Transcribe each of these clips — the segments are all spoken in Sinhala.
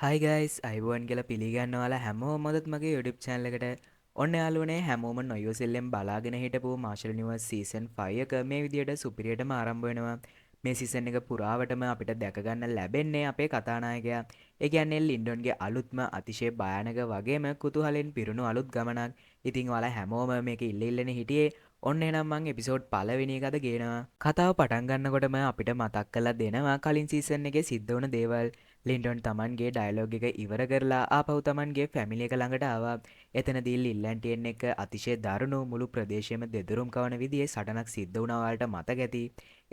Hi guys, අයිබෝන් කියලා පිළිගන්න ඔයාලා හැමෝම මොදත් මගේ YouTube channel එකට. ඔන්න යාළුවනේ හැමෝම නොයෝසෙල්ලෙන් බලාගෙන හිටපු Marshall Universe season 5 එක මේ විදියට සුපිරියටම ආරම්භ වෙනවා. මේ season එක පුරාවටම අපිට දැක ගන්න ලැබෙන්නේ අපේ කතානායකයා. ඒ කියන්නේ ලින්ඩොන්ගේ අලුත්ම අතිශය භයානක වගේම කුතුහලෙන් පිරුණු අලුත් ගමනක්. ඉතින් ඔයාලා හැමෝම මේක ඉල්ලෙන්නේ හිටියේ. ඔන්න එහෙනම් මං එපිසෝඩ් පළවෙනි එකද ගේනවා. කතාව පටන් ගන්නකොටම අපිට මතක් කරලා දෙනවා කලින් සීසන් එකේ සිද්ධ වුණ දේවල්. ලින්ඩොන් තමන්ගේ ඩයලොග් එක ඉවර කරලා ආපහු තමන්ගේ ෆැමිලි එක ළඟට ආවා. එතනදී ලිල්ලැන්ටියන් එක අතිශය දරුණු මුළු ප්‍රදේශයේම දෙදුරුම් කවන විදිහේ සටනක් සිද්ධ වුණා ඔයාලට මතක ඇති.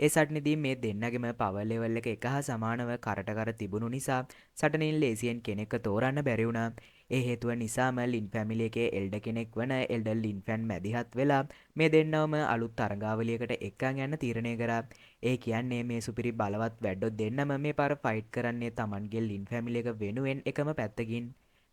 ඒ සටනේදී මේ දෙන්නගෙම පවර් ලෙවල් එක එක හා සමානව කරට කර තිබුණු නිසා සටනින් ලේසියෙන් කෙනෙක්ව තෝරන්න බැරි වුණා. ඒ හේතුව නිසාම ලින් ෆැමිලි එකේ එල්ඩර් කෙනෙක් වන එල්ඩර් ලින් ෆැන් මැදිහත් වෙලා මේ දෙන්නවම අලුත් තරඟාවලියකට එක්කන් යන්න තීරණය කරා. ඒ කියන්නේ මේ සුපිරි බලවත් වැඩ්ඩෝ දෙන්නම මේ පාර ෆයිට් කරන්නේ තමන්ගේ ලින් ෆැමිලි එක වෙනුවෙන් එකම පැත්තකින්.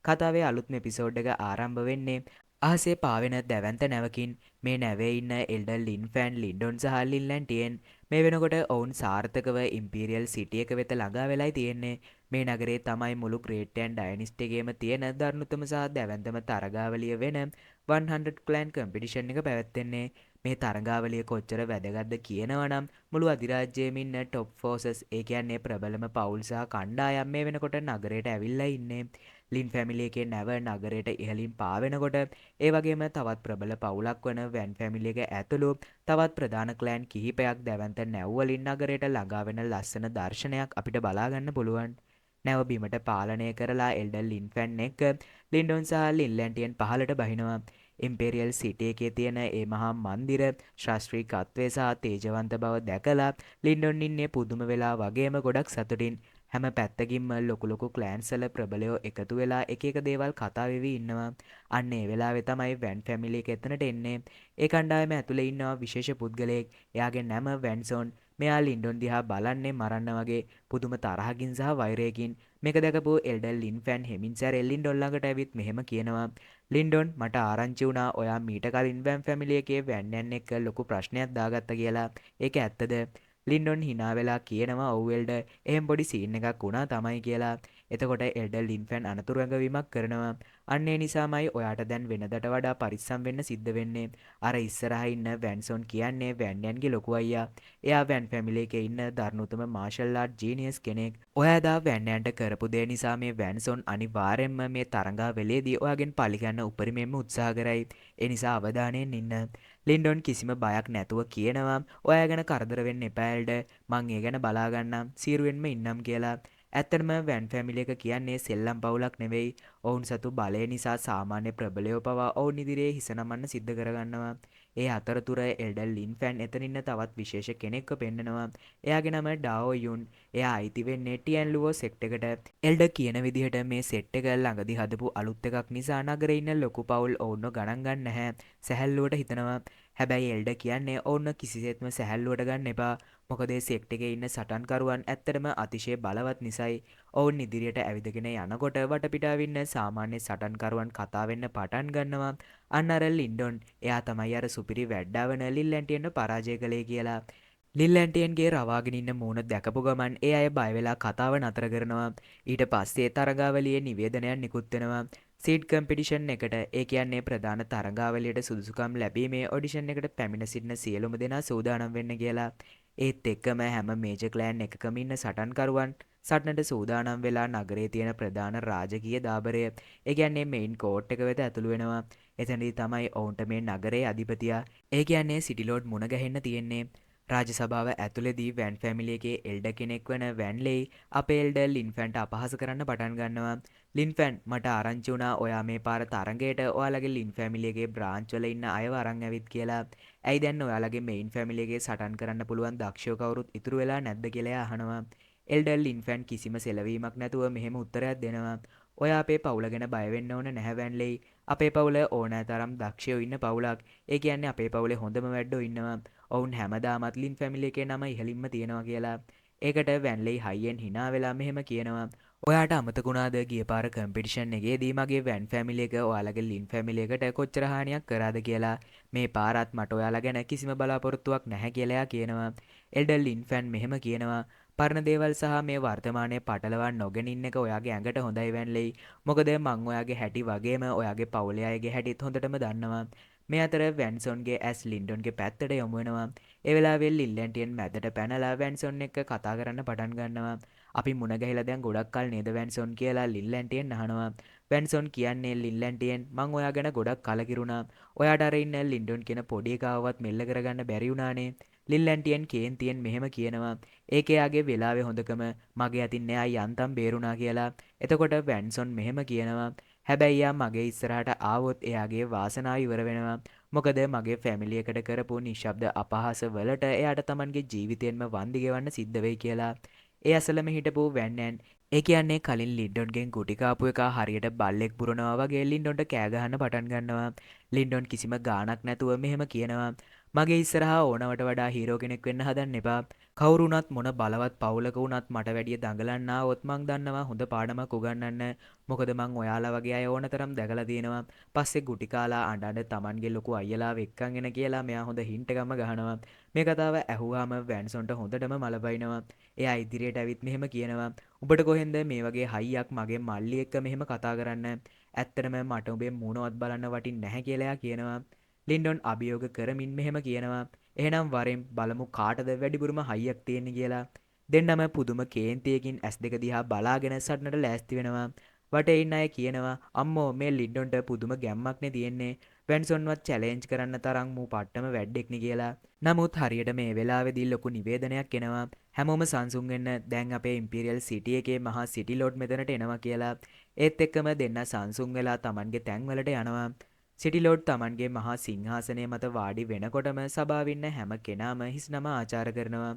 කතාවේ අලුත්ම එපිසෝඩ් එක ආරම්භ වෙන්නේ අහසේ පාවෙන දැවන්ත නැවකින්. මේ නැවේ ඉන්න එල්ඩර් ලින් ෆැන් ලින්ඩොන් සහ ලින්ලැන්ටියන් මේ වෙනකොට ඔවුන් සාර්ථකව ඉම්පීරියල් සිටි එක වෙත ළඟා වෙලයි තියෙන්නේ. මේ නගරේ තමයි මුළු ග්‍රේට් ඩයනිස්ට් එකේම තියෙන දරුණුතම සහ දැවැන්තම තරගාවලිය වෙන 100 ක්ලෑන් කම්පිටිෂන් එක පැවැත්වෙන්නේ. මේ තරගාවලිය කොච්චර වැදගත්ද කියනවනම් මුළු අධිරාජ්‍යයේම ඉන්න ටොප් ෆෝසස් ඒ කියන්නේ ප්‍රබලම පවුල් සහ කණ්ඩායම් මේ වෙනකොට නගරයට ඇවිල්ලා ඉන්නේ. ලින් ෆැමිලි එකේ නැව නගරයට ඉහළින් පාවෙනකොට ඒ වගේම තවත් ප්‍රබල පවුලක් වන වැන් ෆැමිලි එක ඇතුළු තවත් ප්‍රධාන ක්ලෑන් කිහිපයක් දැවැන්ත නැව් වලින් නගරයට ළඟා වෙන ලස්සන දර්ශනයක් අපිට බලා ගන්න පුළුවන්. නැව බිමට පාලනය කරලා එල්ඩර් ලින් ෆැන් එක ලින්ඩොන් සහ ලින්ලැන්ටියන් පහලට බහිනවා. ඉම්පෙරියල් සිටි එකේ තියෙන ඒ මහා මන්දිර ශාස්ත්‍රීයත්වය සහ තේජවන්ත බව දැකලා ලින්ඩොන් ඉන්නේ පුදුම වෙලා වගේම ගොඩක් සතුටින්. හැම පැත්තකින්ම ලොකු ක්ලෑන්ස්වල ප්‍රබලයෝ එකතු වෙලා එක එක දේවල් කතා වෙවි ඉන්නවා. අන්න ඒ වෙලාවේ තමයි වැන් ෆැමිලි එක එතනට එන්නේ. ඒ කණ්ඩායම ඇතුලේ ඉන්නවා විශේෂ පුද්ගලයෙක්. එයාගේ නම වැන්සොන්. මෙයා ලින්ඩොන් දිහා බලන්නේ මරන්න වගේ පුදුම තරහකින් සහ වෛරයකින්. මේක දැකපු එල්ඩර් ලින් ෆැන් හෙමින් සැරේ ලින්ඩොන් ළඟට ඇවිත් මෙහෙම කියනවා. ලින්ඩොන් මට ආරංචි වුණා ඔයා මීට කලින් වැන් ෆැමිලි එකේ වැන්නන් එක්ක ලොකු ප්‍රශ්නයක් දාගත්තා කියලා. ඒක ඇත්තද? ලින්ඩොන් hina වෙලා කියනවා ඔව් එල්ඩර් එහෙම පොඩි සීන් එකක් වුණා තමයි කියලා. එතකොට එල්ඩර් ලින් ෆැන් අනතුරු ඇඟවීමක් කරනවා. අන්න ඒ නිසාමයි ඔයාට දැන් වෙනදට වඩා පරිස්සම් වෙන්න සිද්ධ වෙන්නේ. අර ඉස්සරහා ඉන්න වැන්සොන් කියන්නේ වැන්නන්ගේ ලොකු අයියා. එයා වැන් ෆැමිලි එකේ ඉන්න දරුණුතම මාෂල් ආර්ට් ජීනියස් කෙනෙක්. ඔයා දා වැන්නන්ට කරපු දේ නිසා මේ වැන්සොන් අනිවාර්යෙන්ම මේ තරඟාවලියේදී ඔයාගෙන් පරිගන්න උපරිමයෙන්ම උත්සාහ කරයි. ඒ නිසා අවධානයෙන් ඉන්න. ලින්ඩොන් කිසිම බයක් නැතුව කියනවා ඔයා ගැන කරදර වෙන්න එපා එල්ඩර්. මං ඒ ගැන බලා ගන්නම් සීරුවෙන්ම ඉන්නම් කියලා. ඇත්තටම වැන් ෆැමිලි එක කියන්නේ සෙල්ලම් පවුලක් නෙවෙයි. ඔවුන් සතු බලය නිසා සාමාන්‍ය ප්‍රබලයෝ පවා ඔවුන් ඉදිරියේ හිස නමන්න සිද්ධ කරගන්නවා. ඒ අතරතුර එල්ඩර් ලින් ෆැන් එතන ඉන්න තවත් විශේෂ කෙනෙක්ව පෙන්නනවා. එයාගේ නම ඩාෝ යුන්. එයා අයිති වෙන්නේ ටියන් ලුවෝ සෙට් එකට. එල්ඩර් කියන විදිහට මේ සෙට් එක ළඟදී හදපු අලුත් එකක් නිසා නගරේ ඉන්න ලොකු පවුල් ඔවුන්ව ගණන් ගන්න නැහැ. සැහැල්ලුවට හිතනවා. හැබැයි එල්ඩර් කියන්නේ ඔවුන් කිසිසේත්ම සැහැල්ලුවට ගන්න එපා. මොකද ඒ සෙට් එකේ ඉන්න සටන්කරුවන් ඇත්තටම අතිශය බලවත් නිසායි. ඔවුන් ඉදිරියට ඇවිදගෙන යනකොට වටපිටාව ඉන්න සාමාන්‍ය සටන්කරුවන් කතා වෙන්න පටන් ගන්නවා. අන්න අර ලින්ඩොන් එයා තමයි අර සුපිරි වැඩ්ඩා වන ලිල්ලැන්ටියන්ව පරාජය කළේ කියලා. ලිල්ලැන්ටියන්ගේ රවාගෙන ඉන්න මූණ දැකපු ගමන් ඒ අය බය වෙලා කතාව නතර කරනවා. ඊට පස්සේ තරගාවලියේ නිවේදනයක් නිකුත් වෙනවා. සීඩ් කම්පිටිෂන් එකට ඒ කියන්නේ ප්‍රධාන තරගාවලියට සුදුසුකම් ලැබීමේ ඔඩිෂන් එකට පැමිණ සිටින සියලුම දෙනා සූදානම් වෙන්න කියලා. ඒත් එක්කම හැම මේජර් ක්ලෑන් එකකම ඉන්න සටන්කරුවන් සටනට සූදානම් වෙලා නගරේ තියෙන ප්‍රධාන රාජකීය දාබරය ඒ කියන්නේ මෙයින් කෝට් එක වෙත ඇතුළු වෙනවා. එතනදී තමයි ඔවුන්ට මේ නගරේ අධිපතියා ඒ කියන්නේ සිටි ලෝඩ් මුණ ගැහෙන්න තියෙන්නේ. රාජසභාව ඇතුළේදී වැන් ෆැමිලි එකේ එල්ඩර් කෙනෙක් වන වැන්ලෙයි අපේ එල්ඩර් ලින්ෆැන්ට අපහාස කරන්න පටන් ගන්නවා. ලින්ෆැන් මට ආරංචි වුණා ඔයා මේ පාර තරඟයට ඔයාලගේ ලින් ෆැමිලි එකේ බ්‍රාන්ච් වල ඉන්න අයව අරන් ඇවිත් කියලා. ඇයි දැන් ඔයාලගේ මෙයින් ෆැමිලි එකේ සටන් කරන්න පුළුවන් දක්ෂයෝ කවුරුත් ඉතුරු වෙලා නැද්ද කියලා අහනවා. එල්ඩර් ලින්ෆැන් කිසිම සෙලවීමක් නැතුව මෙහෙම උත්තරයක් දෙනවා. ඔයා අපේ පවුල ගැන බය වෙන්න ඕන නැහැ වැන්ලෙයි. අපේ පවුල ඕනෑ තරම් දක්ෂයෝ ඉන්න පවුලක්. ඒ කියන්නේ අපේ පවුලේ හොඳම වැඩ්ඩෝ ඉන්නවා. ඔවුන් හැමදාමත් ලින් ෆැමිලි එකේ නම ඉහළින්ම තියෙනවා කියලා. ඒකට වැන්ලෙයි හයියෙන් hina වෙලා මෙහෙම කියනවා. ඔයාට අමතකුණාද ගිය පාර කම්පිටිෂන් එකේදී මගේ වැන් ෆැමිලි එක ඔයාලගේ ලින් ෆැමිලි එකට කොච්චර හානියක් කරාද කියලා. මේ පාරත් මට ඔයාලා ගැන කිසිම බලාපොරොත්තුවක් නැහැ කියලා කියනවා. එල්ඩර් ලින් ෆැන් මෙහෙම කියනවා. පරණ දේවල් සහ මේ වර්තමානයේ පටලවා නොගෙන ඉන්න එක ඔයාගේ ඇඟට හොඳයි වැන්ලෙයි. මොකද මං ඔයාගේ හැටි වගේම ඔයාගේ පවුලේ අයගේ හැටිත් හොඳටම දන්නවා. මේ අතර වැන්සොන්ගේ ඇස් ලින්ඩොන්ගේ පැත්තට යොමු වෙනවා. ඒ වෙලාවේ ලිල්ලැන්ටියන් මැදට පැනලා වැන්සොන් එක්ක කතා කරන්න පටන් ගන්නවා. අපි මුණ ගැහිලා දැන් ගොඩක් කල් නේද වැන්සොන් කියලා ලිල්ලැන්ටියන් අහනවා. වැන්සොන් කියන්නේ ලිල්ලැන්ටියන් මං ඔයා ගැන ගොඩක් කලකිරුණා. ඔයාට අර ඉන්න ලින්ඩොන් කියන පොඩි එකාවත් මෙල්ල කරගන්න බැරි වුණානේ. ලිල්ලැන්ටියන් කේන්තියෙන් මෙහෙම කියනවා. ඒක එයාගේ වෙලාවේ හොඳකම මගේ අතින් එයා යන්තම් බේරුණා කියලා. එතකොට වැන්සොන් මෙහෙම කියනවා. හැබැයි එයා මගේ ඉස්සරහට ආවොත් එයාගේ වාසනාව ඉවර වෙනවා. මොකද මගේ ෆැමිලි එකට කරපු නිශ්ශබ්ද අපහාස වලට එයාට Tamanගේ ජීවිතයෙන්ම වන්දි ගෙවන්න සිද්ධ වෙයි කියලා. ඒ අසලම හිටපු වැන්නෑන් ඒ කියන්නේ කලින් ලින්ඩොන්ගෙන් ගුටි කාපු එකා හරියට බල්ලෙක් පුරනවා වගේ ලින්ඩොන්ට කෑ ගහන්න පටන් ගන්නවා. ලින්ඩොන් කිසිම ගාණක් නැතුව මෙහෙම කියනවා. මගේ ඉස්සරහා ඕනවට වඩා හීරෝ කෙනෙක් වෙන්න හදන්න එපා. කවුරු වුණත් මොන බලවත් පවුලක වුණත් මට වැඩිය දඟලන්න ආවොත් මං දන්නවා හොඳ පාඩමක් උගන්වන්න. මොකද මං ඔයාලා වගේ අය ඕනතරම් දැකලා තියෙනවා. පස්සේ ගුටි කාලා අඬන Tamanගේ ලොකු අයියලාව එක්කන් එන කියලා මෙයා හොඳ හින්ට් එකක්ම ගහනවා. මේ කතාව ඇහුවාම වැන්සොන්ට හොඳටම මලබයිනවා. එයා ඉදිරියට ඇවිත් මෙහෙම කියනවා. උඹට කොහෙන්ද මේ වගේ හයියක් මගේ මල්ලි එක්ක මෙහෙම කතා කරන්න? ඇත්තටම මට උඹේ මූණවත් බලන්න වටින්නේ නැහැ කියලා එයා කියනවා. ලින්ඩොන් අභියෝග කරමින් මෙහෙම කියනවා. එහෙනම් වරෙන් බලමු කාටද වැඩිපුරම හයියක් තියෙන්නේ කියලා. දෙන්නම පුදුම කේන්තියකින් ඇස් දෙක දිහා බලාගෙන සටනට ලෑස්ති වෙනවා. වටේ ඉන්න අය කියනවා අම්මෝ මේ ලින්ඩොන්ට පුදුම ගැම්මක්නේ තියෙන්නේ. වැන්සොන්වත් චැලෙන්ජ් කරන්න තරම් මූ පට්ටම වැඩෙක්නේ කියලා. නමුත් හරියට මේ වෙලාවේදී ලොකු නිවේදනයක් එනවා. හැමෝම සංසුන් වෙන්න දැන් අපේ ඉම්පීරියල් සිටි එකේ මහා සිටි ලෝඩ් මෙතනට එනවා කියලා. ඒත් එක්කම දෙන්න සංසුන් වෙලා Tamanගේ තැන්වලට යනවා. සිටි ලෝඩ් Tamanගේ මහා සිංහාසනය මත වාඩි වෙනකොටම සභාවින්න හැම කෙනාම හිස් නම ආචාර කරනවා.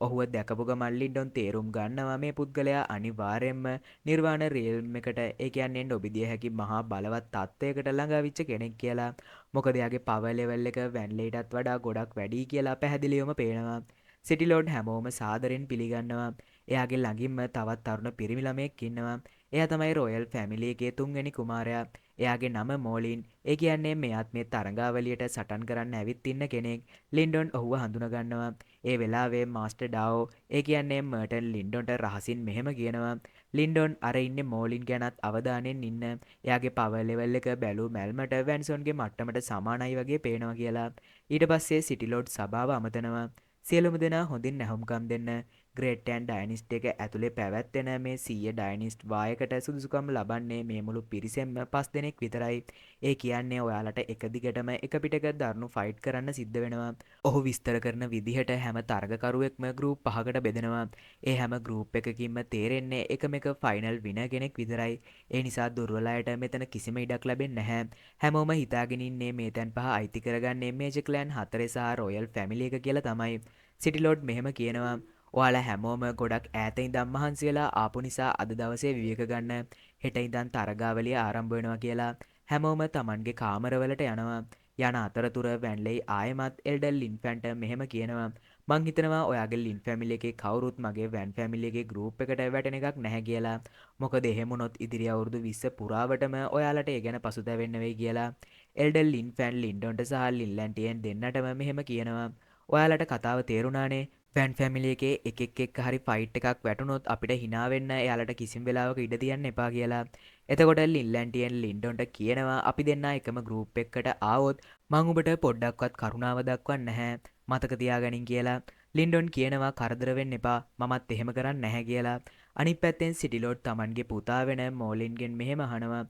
ඔහුව දැකපු ගමන් ලින්ඩොන් තේරුම් ගන්නවා මේ පුද්ගලයා අනිවාර්යයෙන්ම නිර්වාණ රියල්ම් එකට ඒ කියන්නේ නොබිදිය හැකි මහා බලවත් තත්ත්වයකට ළඟාවිච්ච කෙනෙක් කියලා. මොකද එයාගේ පවර් ලෙවල් එක වැන්ලේටත් වඩා ගොඩක් වැඩි කියලා පැහැදිලිවම පේනවා. සිටි ලෝඩ් හැමෝම සාදරෙන් පිළිගන්නවා. එයාගේ ළඟින්ම තවත් තරුණ පිරිමි ළමයෙක් ඉන්නවා. එයා තමයි රොයල් ෆැමිලි එකේ තුන්වෙනි කුමාරයා. එයාගේ නම මෝලින්. ඒ කියන්නේ මෙයාත් මේ තරඟාවලියට සටන් කරන්න ඇවිත් ඉන්න කෙනෙක්. ලින්ඩොන් ඔහුව හඳුනගන්නවා. ඒ වෙලාවේ මාස්ටර් ඩාවෝ ඒ කියන්නේ මර්ටන් ලින්ඩොන්ට රහසින් මෙහෙම කියනවා. ලින්ඩොන් අර ඉන්නේ මෝලින් ගැනත් අවධානයෙන් ඉන්න. එයාගේ පවර් ලෙවල් එක බැලූ මැල්මට වැන්සොන්ගේ මට්ටමට සමානයි වගේ පේනවා කියලා. ඊට පස්සේ සිටි ලෝඩ් සභාව අමතනවා. සියලුම දෙනා හොඳින් නැහුම්කම් දෙන්න. ග්‍රේට් ඇන් ඩයනිස්ට් එක ඇතුලේ පැවැත්වෙන මේ 100 ඩයනිස්ට් වායකට සුදුසුකම් ලබන්නේ මේ මුළු පිරිසෙන්ම 5 දෙනෙක් විතරයි. ඒ කියන්නේ ඔයාලට එක දිගටම එක පිටක දරුණු ෆයිට් කරන්න සිද්ධ වෙනවා. ඔහු විස්තර කරන විදිහට හැම තරගකරුවෙක්ම ගෲප් 5කට බෙදෙනවා. ඒ හැම ගෲප් එකකින්ම තේරෙන්නේ එකම එක ෆයිනල් විනර් කෙනෙක් විතරයි. ඒ නිසා දුර්වල අයට මෙතන කිසිම ඉඩක් ලැබෙන්නේ නැහැ. හැමෝම හිතාගෙන ඉන්නේ මේ තැන් පහ අයිති කරගන්නේ මේජර් ක්ලෑන් 4 සහ රොයල් ෆැමිලි එක කියලා තමයි. සිටි ලෝඩ් මෙහෙම කියනවා. ඔයාලා හැමෝම ගොඩක් ඈත ඉඳන් මහන්සි වෙලා ආපු නිසා අද දවසේ විවේක ගන්න. හෙට ඉඳන් තරගාවලිය ආරම්භ වෙනවා කියලා. හැමෝම Tamanගේ කාමරවලට යනවා. යන අතරතුර වැන්ලෙයි ආයෙමත් එල්ඩර් ලින්ෆැන්ට මෙහෙම කියනවා. මං හිතනවා ඔයාගේ ලින් ෆැමිලි එකේ කවුරුත් මගේ වැන් ෆැමිලි එකේ ගෲප් එකට වැටෙන එකක් නැහැ කියලා. මොකද එහෙම වුණොත් ඉදිරි අවුරුදු 20 පුරාවටම ඔයාලට ඒ ගැන පසුතැවෙන්න වෙයි කියලා. එල්ඩර් ලින්ෆැන් ලින්ඩොන්ට සහ ලින්ලැන්ටියන් දෙන්නටම මෙහෙම කියනවා. ඔයාලට කතාව තේරුණානේ? වැන් ෆැමිලි එකේ එකෙක් එක්ක හරි ෆයිට් එකක් වැටුනොත් අපිට hina වෙන්න එයාලට කිසිම වෙලාවක ඉඩ තියන්න එපා කියලා. එතකොට ලින්ලැන්ටියන් ලින්ඩොන්ට කියනවා අපි දෙන්නා එකම ගෲප් එකකට ආවොත් මං ඔබට පොඩ්ඩක්වත් කරුණාව දක්වන්නේ නැහැ. මතක තියාගනින් කියලා. ලින්ඩොන් කියනවා කරදර වෙන්න එපා. මමත් එහෙම කරන්නේ නැහැ කියලා. අනිත් පැත්තෙන් සිටි ලෝඩ් Tamanගේ පුතා වෙන මෝලින්ගෙන් මෙහෙම අහනවා.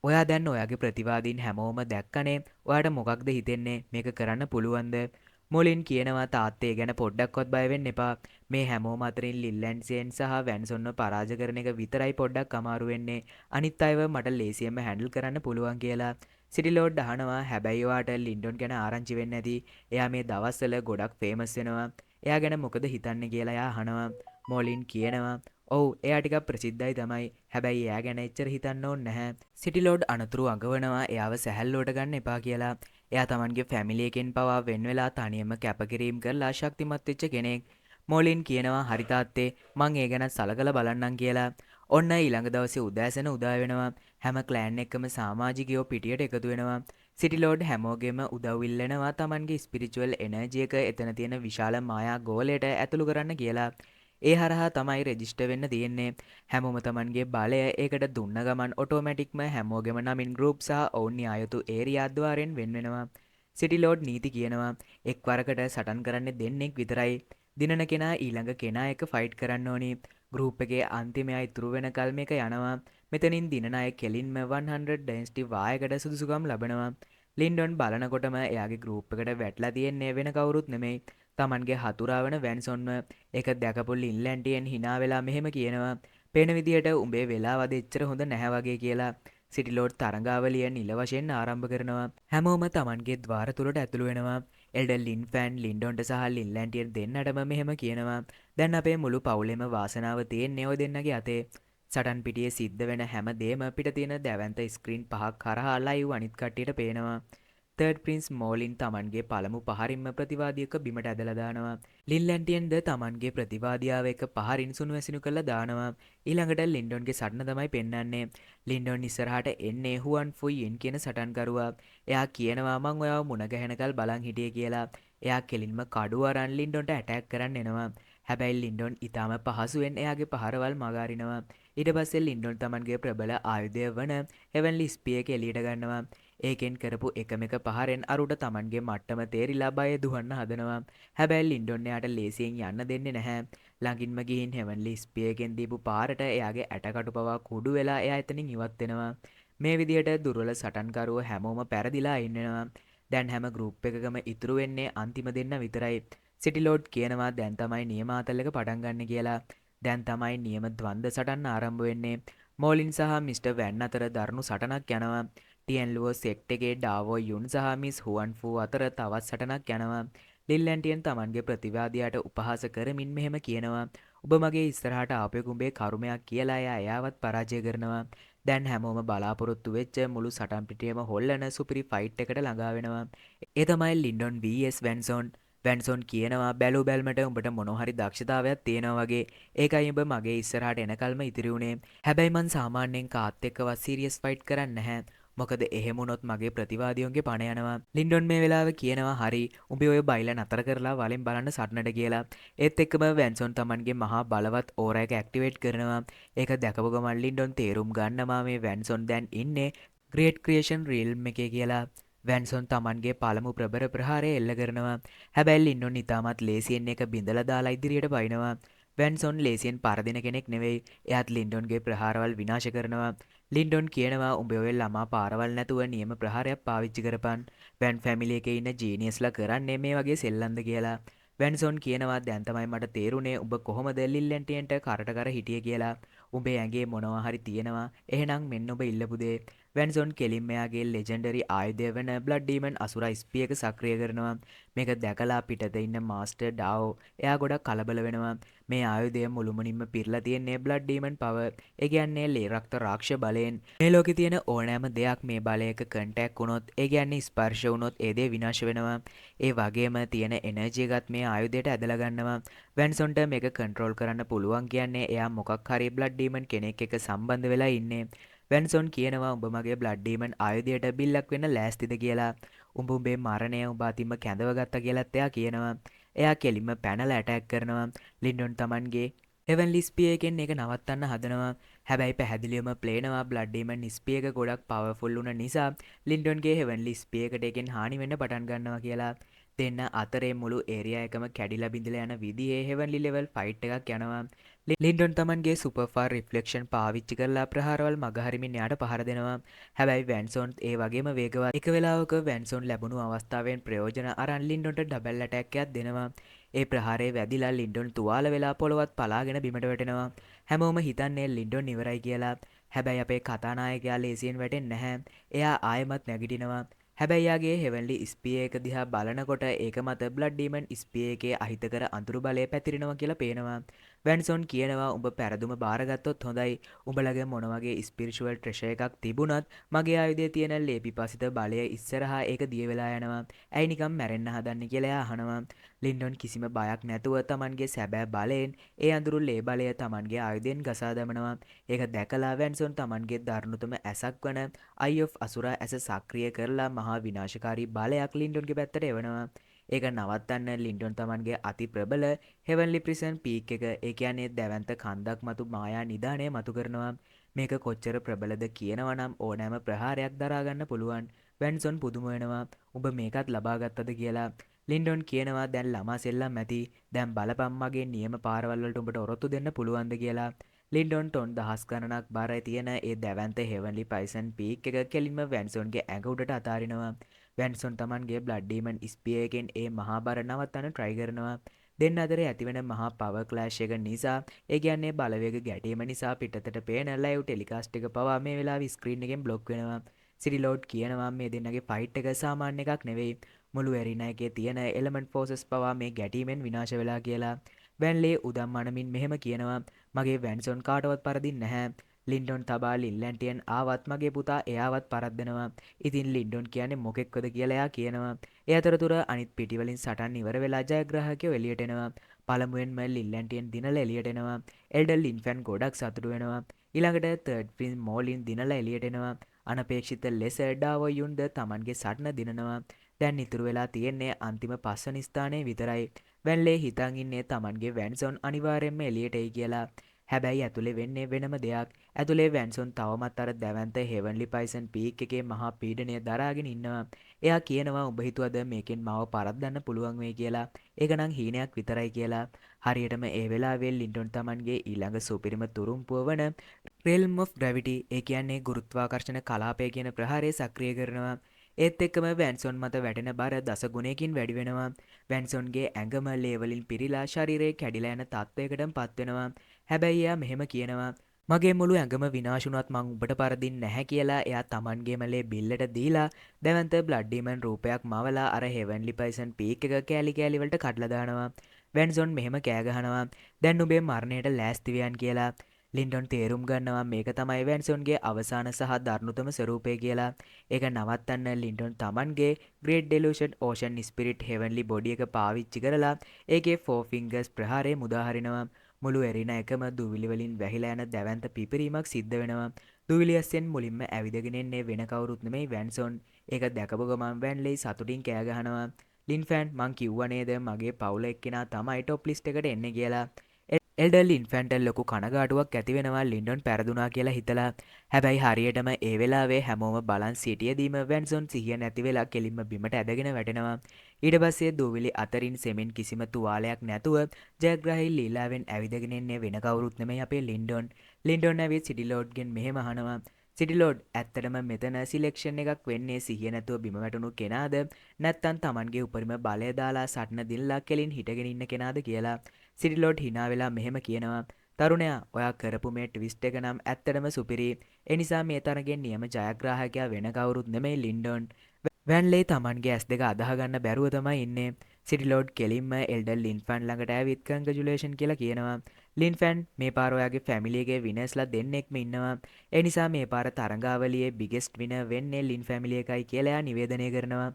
ඔයා දැන් ඔයාගේ ප්‍රතිවාදීන් හැමෝම දැක්කනේ. ඔයාට මොකක්ද හිතෙන්නේ? මේක කරන්න පුළුවන්ද? මොලින් කියනවා තාත්තේ ගැන පොඩ්ඩක්වත් බය වෙන්න එපා. මේ හැමෝම අතරින් ලිල්ලැන්ඩ්සෙන් සහ වැන්සොන්ව පරාජය කරන එක විතරයි පොඩ්ඩක් අමාරු වෙන්නේ. අනිත් අයව මට ලේසියෙන්ම හැන්ඩල් කරන්න පුළුවන් කියලා. සිටි ලෝඩ් අහනවා හැබැයි ඔයාට ලින්ඩොන් ගැන ආරංචි වෙන්නේ නැති. එයා මේ දවස්වල ගොඩක් ෆේමස් වෙනවා. එයා ගැන මොකද හිතන්නේ කියලා එයා අහනවා. මොලින් කියනවා ඔව් එයා ටිකක් ප්‍රසිද්ධයි තමයි. හැබැයි එයා ගැන එච්චර හිතන්න ඕනේ නැහැ. සිටි ලෝඩ් අනතුරු අඟවනවා එයාව සැහැල්ලුවට ගන්න එපා කියලා. එයා Tamanගේ ෆැමිලි එකෙන් පවා වෙන් වෙලා තනියම කැපකිරීම කරලා ශක්තිමත් වෙච්ච කෙනෙක්. මොලින් කියනවා හරි තාත්තේ මං ඒ ගැන සලකලා බලන්නම් කියලා. ඔන්න ඊළඟ දවසේ උදෑසන උදා වෙනවා. හැම ක්ලෑන් එක්කම සමාජිකයෝ පිටියට එකතු වෙනවා. සිටි ලෝඩ් හැමෝගෙම උදව් ඉල්ලනවා Tamanගේ ස්පිරිචුවල් එනර්ජි එක එතන තියෙන විශාල මායා ගෝලයට ඇතුළු කරන්න කියලා. ඒ හරහා තමයි රෙජිස්ටර් වෙන්න තියෙන්නේ. හැමෝම තමන්ගේ බලය ඒකට දුන්න ගමන් ඔටෝමැටික්ම හැමෝගෙම නමින් ගෲප් සහ ඔවුන් යා යුතු ඒරියා ద్వාරයෙන් වෙන් වෙනවා. සිටි ලෝඩ් නීති කියනවා එක් වරකට සටන් කරන්නේ දෙන්නෙක් විතරයි. දිනන කෙනා ඊළඟ කෙනා එක්ක ෆයිට් කරන්න ඕනි. ගෲප් එකේ අන්තිමයා ඉතුරු වෙනකල් මේක යනවා. මෙතනින් දිනන අය කෙලින්ම 100 ඩෙන්සිටි වායකට සුදුසුකම් ලබනවා. ලින්ඩොන් බලනකොටම එයාගේ ගෲප් එකට වැටලා තියෙන්නේ වෙන කවුරුත් නෙමෙයි. තමන්ගේ හතුරා වන වැන්සොන්ව. ඒක දැකපු ලින්ලැන්ටියන් hina වෙලා මෙහෙම කියනවා. පේන විදියට උඹේ වෙලාවද එච්චර හොඳ නැහැ වගේ කියලා. සිටි ලෝඩ් තරඟාවලිය නිල වශයෙන් ආරම්භ කරනවා. හැමෝම තමන්ගේ ద్వාර තුලට ඇතුළු වෙනවා. එල්ඩර් ලින් ෆෑන් ලින්ඩොන්ට සහ ලින්ලැන්ටියන් දෙන්නටම මෙහෙම කියනවා. දැන් අපේ මුළු පවුලෙම වාසනාව තියෙන්නේ ඔය දෙන්නගේ අතේ. සටන් පිටියේ සිද්ධ වෙන හැම දේම පිට තියෙන දැවැන්ත ස්ක්‍රීන් පහක් කරහා ලයිව් අනිත් කට්ටියට පේනවා. තර්ඩ් ප්‍රින්ස් මෝලින් තමන්ගේ පළමු පහරින්ම ප්‍රතිවාදියෙක් බිමට ඇදලා දානවා. ලින්ලැන්ටියන්ද තමන්ගේ ප්‍රතිවාදියාව එක පහරින් සුණු වැසිනු කරලා දානවා. ඊළඟට ලින්ඩොන්ගේ සටන තමයි පෙන්වන්නේ. ලින්ඩොන් ඉස්සරහට එන්නේ හුවන් ෆුයින් කියන සටන්කරුවා. එයා කියනවා මං ඔයාව මුණ ගැහෙනකල් බලන් හිටියේ කියලා. එයා කෙලින්ම කඩුව අරන් ලින්ඩොන්ට ඇටැක් කරන්න එනවා. හැබැයි ලින්ඩොන් ඉතාම පහසුවෙන් එයාගේ පහරවල් මගහරිනවා. ඊට පස්සේ ලින්ඩොන් තමන්ගේ ප්‍රබල ආයුධය වන හෙවන්ලි ස්පිය එක එළියට ගන්නවා. ඒකෙන් කරපු එකම එක පහරෙන් අරුට තමන්ගේ මට්ටම තේරිලා බය දුවන්න හදනවා. හැබැයි ලින්ඩොන් එයාට ලේසියෙන් යන්න දෙන්නේ නැහැ. ළඟින්ම ගිහින් හෙවන්ලි ස්පිය එකෙන් දීපු පාරට එයාගේ ඇටකටු පවා කුඩු වෙලා එයා එතනින් ඉවත් වෙනවා. මේ විදියට දුර්වල සටන්කරුවෝ හැමෝම පැරදිලා ඉන්නවා. දැන් හැම ගෲප් එකකම ඉතුරු වෙන්නේ අන්තිම දෙන්න විතරයි. සිටි ලෝඩ් කියනවා දැන් තමයි නියමාතල් එක පටන් ගන්න කියලා. දැන් තමයි නියම ද්වන්ද සටන් ආරම්භ වෙන්නේ. මෝලින් සහ මිස්ටර් වැන් අතර දරුණු සටනක් යනවා. ටියන් ලුවෝ සෙක්ට් එකේ ඩාවෝ යුන් සහ මිස් හුවන් ෆූ අතර තවත් සටනක් යනවා. ලින්ලැන්ටියන් තමන්ගේ ප්‍රතිවාදියාට උපහාස කරමින් මෙහෙම කියනවා. ඔබ මගේ ඉස්සරහට ආපු උඹේ කරුමයක් කියලා එයාවත් පරාජය කරනවා. දැන් හැමෝම බලාපොරොත්තු වෙච්ච මුළු සටන් පිටියම හොල්ලන සුපිරි ෆයිට් එකට ළඟා වෙනවා. ඒ තමයි ලින්ඩොන් vs වැන්සොන්. වැන්සොන් කියනවා බැලු බැල්මට උඹට මොනොහරි දක්ෂතාවයක් තියෙනවා වගේ. ඒකයි උඹ මගේ ඉස්සරහට එනකල්ම ඉතිරි වුණේ. හැබැයි මං සාමාන්‍යයෙන් කාත් එක්කවත් සීරියස් ෆයිට් කරන්නේ නැහැ. මොකද එහෙම වුණොත් මගේ ප්‍රතිවාදියෝන්ගේ පණ යනවා. ලින්ඩොන් මේ වෙලාවේ කියනවා හරි උඹ ඔය බයිලා නතර කරලා වලින් බලන්න සටනට කියලා. ඒත් එක්කම වැන්සොන් තමන්ගේ මහා බලවත් ඕරා එක ඇක්ටිවේට් කරනවා. ඒක දැකපු ගමන් ලින්ඩොන් තේරුම් ගන්නවා මේ වැන්සොන් දැන් ඉන්නේ ග්‍රේට් ක්‍රියේෂන් රීල්ම් එකේ කියලා. වැන්සොන් තමන්ගේ පළමු ප්‍රබර ප්‍රහාරය එල්ල කරනවා. හැබැයි ලින්ඩොන් ඉතාමත් ලේසියෙන් එක බිඳලා දාලා ඉදිරියට පයින්නවා. වැන්සොන් ලේසියෙන් පරදින කෙනෙක් නෙවෙයි. එයාත් ලින්ඩොන්ගේ ප්‍රහාරවල් විනාශ කරනවා. ලින්ඩොන් කියනවා උඹ ඔය ළමා පාරවල් නැතුව නියම ප්‍රහාරයක් පාවිච්චි කරපන්. වැන් ෆැමිලි එකේ ඉන්න ජීනියස්ලා කරන්නේ මේ වගේ සෙල්ලම්ද කියලා. වැන්සොන් කියනවා දැන් තමයි මට තේරුනේ උඹ කොහොමද ලින්ලැන්ටියන්ට කරට කර හිටියේ කියලා. උඹේ ඇඟේ මොනවා හරි තියෙනවා. එහෙනම් මෙන්න ඔබ ඉල්ලපු දේ. වැන්සොන් කෙලින්ම එයාගේ ලෙජෙන්ඩරි ආයුධය වෙන බ්ලඩ් ඩීමන් අසුරා ස්පී එක සක්‍රිය කරනවා. මේක දැකලා පිටත ඉන්න මාස්ටර් ඩාවෝ එයා ගොඩක් කලබල වෙනවා. මේ ආයුධය මුළුමනින්ම පිරලා තියෙන්නේ බ්ලඩ් ඩීමන් පවර්. ඒ කියන්නේ ලේ රක්ත රාක්ෂ බලයෙන්. මේ ලෝකේ තියෙන ඕනෑම දෙයක් මේ බලයක කන්ටැක්ට් වුණොත් ඒ කියන්නේ ස්පර්ශ වුණොත් ඒ දේ විනාශ වෙනවා. ඒ වගේම තියෙන එනර්ජි එකත් මේ ආයුධයට ඇදලා ගන්නවා. වැන්සොන්ට මේක කන්ට්‍රෝල් කරන්න පුළුවන් කියන්නේ එයා මොකක් හරි බ්ලඩ් ඩීමන් කෙනෙක් එක්ක සම්බන්ධ වෙලා ඉන්නේ. වැන්සොන් කියනවා උඹ මගේ බ්ලඩ් ඩීමන් ආයුධයට බිල්ලක් වෙන්න ලෑස්තිද කියලා. උඹ උඹේ මරණය උඹ අතින්ම කැඳව ගත්තා කියලාත් එයා කියනවා. එයා කෙලින්ම පැනලා ඇටැක් කරනවා. ලින්ඩොන් තමන්ගේ හෙවන්ලි ස්පිය එකෙන් ඒක නවත්තන්න හදනවා. හැබැයි පැහැදිලිවම ප්ලේනවා බ්ලඩ් ඩීමන් ස්පිය එක ගොඩක් පවර්ෆුල් වුණ නිසා ලින්ඩොන්ගේ හෙවන්ලි ස්පිය එකට එකෙන් හානි වෙන්න පටන් ගන්නවා කියලා. දෙන්න අතරේ මුළු ඒරියා එකම කැඩිලා බිඳලා යන විදිහේ හෙවන්ලි ලෙවල් ෆයිට් එකක් යනවා. ලින්ඩොන් තමන්ගේ සුපර්ෆාර් රිෆ්ලෙක්ෂන් පාවිච්චි කරලා ප්‍රහාරවල් මගහරිමින් එයාට පහර දෙනවා. හැබැයි වැන්සොන් ඒ වගේම වේගවත්. එක වෙලාවක වැන්සොන් ලැබුණු අවස්ථාවෙන් ප්‍රයෝජන අරන් ලින්ඩොන්ට ඩබල් ඇටැක් එකක් දෙනවා. ඒ ප්‍රහාරය වැදිලා ලින්ඩොන් තුවාල වෙලා පොළවත් පලාගෙන බිමට වැටෙනවා. හැමෝම හිතන්නේ ලින්ඩොන් ඉවරයි කියලා. හැබැයි අපේ කතානායකයා ලේසියෙන් වැටෙන්නේ නැහැ. එයා ආයෙමත් නැගිටිනවා. හැබැයි යාගේ හෙවන්ලි ස්පිය එක දිහා බලනකොට ඒක මත බ්ලඩ් ඩීමන් ස්පිය එකේ අහිතකර අඳුරු බලය පැතිරෙනවා කියලා පේනවා. වැන්සොන් කියනවා උඹ පැරදුම බාරගත්තොත් හොඳයි. උඹලගේ මොන වගේ ස්පිරිචුවල් ට්‍රෙෂර් එකක් තිබුණත් මගේ ආයුධයේ තියෙන ලේපිපාසිත බලය ඉස්සරහා ඒක දිය වෙලා යනවා. ඇයි නිකන් මැරෙන්න හදන්නේ කියලා එයා අහනවා. ලින්ඩොන් කිසිම බයක් නැතුව තමන්ගේ සැබෑ බලයෙන් ඒ අඳුරු ලේ බලය තමන්ගේ ආයුධයෙන් ගසා දමනවා. ඒක දැකලා වැන්සොන් තමන්ගේ දරුණුතම ඇසක් වන අයි ඔෆ් අසුරා ඇස සක්‍රිය කරලා මහා විනාශකාරී බලයක් ලින්ඩොන්ගේ පැත්තට එවනවා. ඒක නවත්තන්න ලින්ඩොන් තමන්ගේ අති ප්‍රබල හෙවන්ලි ප්‍රිසන් පීක් එක ඒ කියන්නේ දැවන්ත කන්දක් මතු මායා නිධානය මතු කරනවා. මේක කොච්චර ප්‍රබලද කියනවනම් ඕනෑම ප්‍රහාරයක් දරාගන්න පුළුවන්. වැන්සොන් පුදුම වෙනවා. උඹ මේකත් ලබාගත්තද කියලා. ලින්ඩොන් කියනවා දැන් ළමා සෙල්ලම් ඇති. දැන් බලපන් මගේ නියම පාරවල් වලට උඹට ඔරොත්තු දෙන්න පුළුවන්ද කියලා. ලින්ඩොන් ටොන් දහස් ගණනක් බර තියෙන ඒ දැවන්ත හෙවන්ලි පයිසන් පීක් එක කෙලින්ම වැන්සොන්ගේ ඇඟ උඩට අතාරිනවා. වැන්සොන් තමන්ගේ බ්ලඩ් ඩීමන් ස්පියර් එකෙන් ඒ මහා බර නවත්තන්න try කරනවා. දෙන්න අතරේ ඇතිවෙන මහා පවර් ක්ලෑෂ් එක නිසා ඒ කියන්නේ බලවේග ගැටීම නිසා පිටතට පේන ලයිව් ටෙලිකාස්ට් එක පවා මේ වෙලාවේ ස්ක්‍රීන් එකෙන් බ්ලොක් වෙනවා. සිටි ලෝඩ් කියනවා මේ දෙන්නගේ ෆයිට් එක සාමාන්‍ය එකක් නෙවෙයි. මුළු ඇරිනා එකේ තියෙන එලමන්ට් ෆෝසස් පවා මේ ගැටීමෙන් විනාශ වෙලා කියලා. වැන්ලේ උදම් මනමින් මෙහෙම කියනවා මගේ වැන්සොන් කාටවත් පරදින්නේ නැහැ. ලින්ඩොන් තබා ලිල්ලැන්ටියන් ආවත් මගේ පුතා එයාවත් පරද්දනවා. ඉතින් ලින්ඩොන් කියන්නේ මොකෙක්වද කියලා එයා කියනවා. ඒ අතරතුර අනිත් පිටිවලින් සටන් ඉවර වෙලා ජයග්‍රාහකයෝ එළියට එනවා. පළමුවෙන්ම ලිල්ලැන්ටියන් දිනලා එළියට එනවා. එල්ඩර් ලින්ෆැන් ගොඩක් සතුටු වෙනවා. ඊළඟට තර්ඩ් ප්‍රින්ස් මෝලින් දිනලා එළියට එනවා. අනපේක්ෂිත ලෙස ඩාවොයුන්ද තමන්ගේ සටන දිනනවා. දැන් ඉතුරු වෙලා තියෙන්නේ අන්තිම 5 වෙනි ස්ථානයේ විතරයි. වැන්ලේ හිතන් ඉන්නේ තමන්ගේ වැන්සොන් අනිවාර්යෙන්ම එළියට එයි කියලා. හැබැයි ඇතුලේ වෙන්නේ වෙනම දෙයක්. ඇතුලේ වැන්සොන් තවමත් අර දැවන්ත හෙවන්ලි පයිසන් පීක් එකේ මහා පීඩනය දරාගෙන ඉන්නවා. එයා කියනවා උඹ හිතුවද මේකෙන් මාව පරද්දන්න පුළුවන් වෙයි කියලා. ඒක නම් හීනයක් විතරයි කියලා. හරියටම ඒ වෙලාවේ ලින්ඩොන් තමන්ගේ ඊළඟ සුපිරිම තුරුම්පුව වන realm of gravity ඒ කියන්නේ ගුරුත්වාකර්ෂණ කලාපය කියන ප්‍රහාරය සක්‍රිය කරනවා. ඒත් එක්කම වැන්සොන් මත වැටෙන බර දස ගුණයකින් වැඩි වෙනවා. වැන්සොන්ගේ ඇඟම ලේවලින් පිරීලා ශරීරය කැඩිලා යන තත්වයකටම පත් වෙනවා. හැබැයි එයා මෙහෙම කියනවා මගේ මුළු ඇඟම විනාශ වුණත් මං උඹට පරදින්නේ නැහැ කියලා. එයා තමන්ගේම ලේ බිල්ලට දීලා දැවන්ත බ්ලඩ් ඩීමන් රූපයක් මවලා අර හෙවන්ලි පයිසන් පීක් එක කෑලි කෑලි වලට කඩලා දානවා. වැන්සොන් මෙහෙම කෑ ගහනවා දැන් උඹේ මරණයට ලෑස්ති වෙයන් කියලා. ලින්ඩොන් තේරුම් ගන්නවා මේක තමයි වැන්සොන්ගේ අවසාන සහ දරුණුතම ස්වරූපය කියලා. ඒක නවත්තන්න ලින්ඩොන් තමන්ගේ ග්‍රේට් ඩෙලූෂන් ඕෂන් ස්පිරිට් හෙවන්ලි බොඩි එක පාවිච්චි කරලා ඒකේ 4 ෆින්ගර්ස් ප්‍රහාරය මුදාහරිනවා. මුළු එරින එකම දුවිලි වලින් වැහිලා යන දැවැන්ත පිපිරීමක් සිද්ධ වෙනවා. දුවිලි අස්සෙන් මුලින්ම ඇවිදගෙන එන්නේ වෙන කවුරුත් නෙමෙයි වැන්සොන්. ඒක දැකපු ගමන් වැන්ලේ සතුටින් කෑ ගහනවා. ලින්ෆෑන් මං කිව්වා නේද මගේ පවුල එක්කෙනා තමයි টොප් ලිස්ට් එකට එන්නේ කියලා. එල්ඩර් ලින්ෆැන්ටල් ලොකු කනගාටුවක් ඇති වෙනවා ලින්ඩොන් පැරදුනා කියලා හිතලා. හැබැයි හරියටම ඒ වෙලාවේ හැමෝම බලන් සිටියදීම වැන්සොන් සිහිය නැති වෙලා කෙලින්ම බිමට ඇදගෙන වැටෙනවා. ඊට පස්සේ දූවිලි අතරින් සෙමින් කිසිම තුවාලයක් නැතුව ජයග්‍රාහී ලීලාවෙන් ඇවිදගෙන එන්නේ වෙන කවුරුත් නෙමෙයි අපේ ලින්ඩොන්. ලින්ඩොන් ඇවිත් සිටි ලෝඩ්ගෙන් මෙහෙම අහනවා සිටි ලෝඩ් ඇත්තටම මෙතන සිලෙක්ෂන් එකක් වෙන්නේ සිහිය නැතුව බිම වැටුණු කෙනාද නැත්නම් Tamanගේ උපරිම බලය දාලා සටන දිනලා කෙලින් හිටගෙන ඉන්න කෙනාද කියලා. සිටි ලෝඩ් hina වෙලා මෙහෙම කියනවා තරුණයා ඔයා කරපු මේ ට්විස්ට් එක නම් ඇත්තටම සුපිරි. ඒ නිසා මේ තරගෙන් නියම ජයග්‍රාහකයා වෙන කවුරුත් නෙමෙයි ලින්ඩොන්. වැන්ලේ තමන්ගේ ඇස් දෙක අදහගන්න බැරුව තමයි ඉන්නේ. සිටි ලෝඩ් කෙලින්ම එල්ඩර් ලින්ෆැන් ළඟට ඇවිත් කන්ග්‍රැචුලේෂන් කියලා කියනවා. ලින්ෆැන් මේ පාර ඔයාගේ ෆැමිලි එකේ විනර්ස්ලා දෙන්නෙක්ම ඉන්නවා. ඒ නිසා මේ පාර තරඟාවලියේ බිගෙස්ට් විනර් වෙන්නේ ලින් ෆැමිලි එකයි කියලා එයා නිවේදනය කරනවා.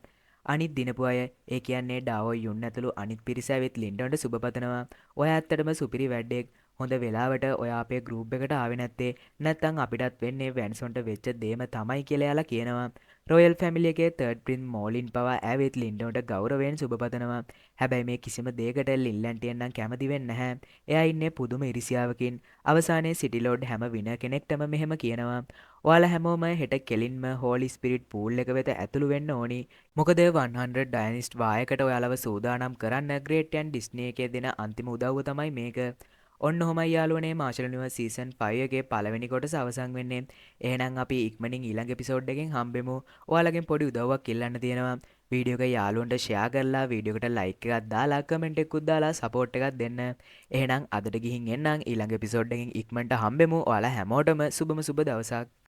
අනිත් දිනපු අය ඒ කියන්නේ ඩාවෝ යුන් ඇතුළු අනිත් පිරිස ඇවිත් ලින්ඩොන්ට සුබ පතනවා. ඔයා ඇත්තටම සුපිරි වැඩෙක්. හොඳ වෙලාවට ඔයා අපේ ගෲප් එකට ආවේ නැත්තේ නැත්නම් අපිටත් වෙන්නේ වැන්සොන්ට වෙච්ච දේම තමයි කියලා එයාලා කියනවා. රොයල් ෆැමිලි එකේ තර්ඩ් ප්‍රින්ස් මෝලින් පවා ඇවිත් ලින්ඩොන්ට ගෞරවයෙන් සුබ පතනවා. හැබැයි මේ කිසිම දෙයකට ලින්ලැන්ටියන් නම් කැමති වෙන්නේ නැහැ. එයා ඉන්නේ පුදුම ඉරිසියාවකින්. අවසානයේ සිටි ලෝඩ් හැම විනර් කෙනෙක්ටම මෙහෙම කියනවා. ඔයාලා හැමෝම හෙට කෙලින්ම හෝලි ස්පිරිට් පූල් එක වෙත ඇතුළු වෙන්න ඕනි. මොකද 100 ඩයනිස්ට් වායකට ඔයාලව සූදානම් කරන්න ග්‍රේට් යන් ඩිස්නි එකේ දෙන අන්තිම උදව්ව තමයි මේක. ඔන්න ඔහොමයි යාළුවනේ මාෂල් යුනිවර්ස් සීසන් 5 එකේ පළවෙනි කොටස අවසන් වෙන්නේ. එහෙනම් අපි ඉක්මනින් ඊළඟ එපිසෝඩ් එකෙන් හම්බෙමු. ඔයාලගෙන් පොඩි උදව්වක් ඉල්ලන්න තියෙනවා. වීඩියෝ එක යාළුවන්ට ෂෙයා කරලා වීඩියෝ එකට ලයික් එකක් දාලා කමෙන්ට් එකකුත් දාලා සපෝට් එකක් දෙන්න. එහෙනම් අදට ගිහින් එන්නම් ඊළඟ එපිසෝඩ් එකෙන් ඉක්මනට හම්බෙමු. ඔයාලා හැමෝටම සුබම සුබ දවසක්.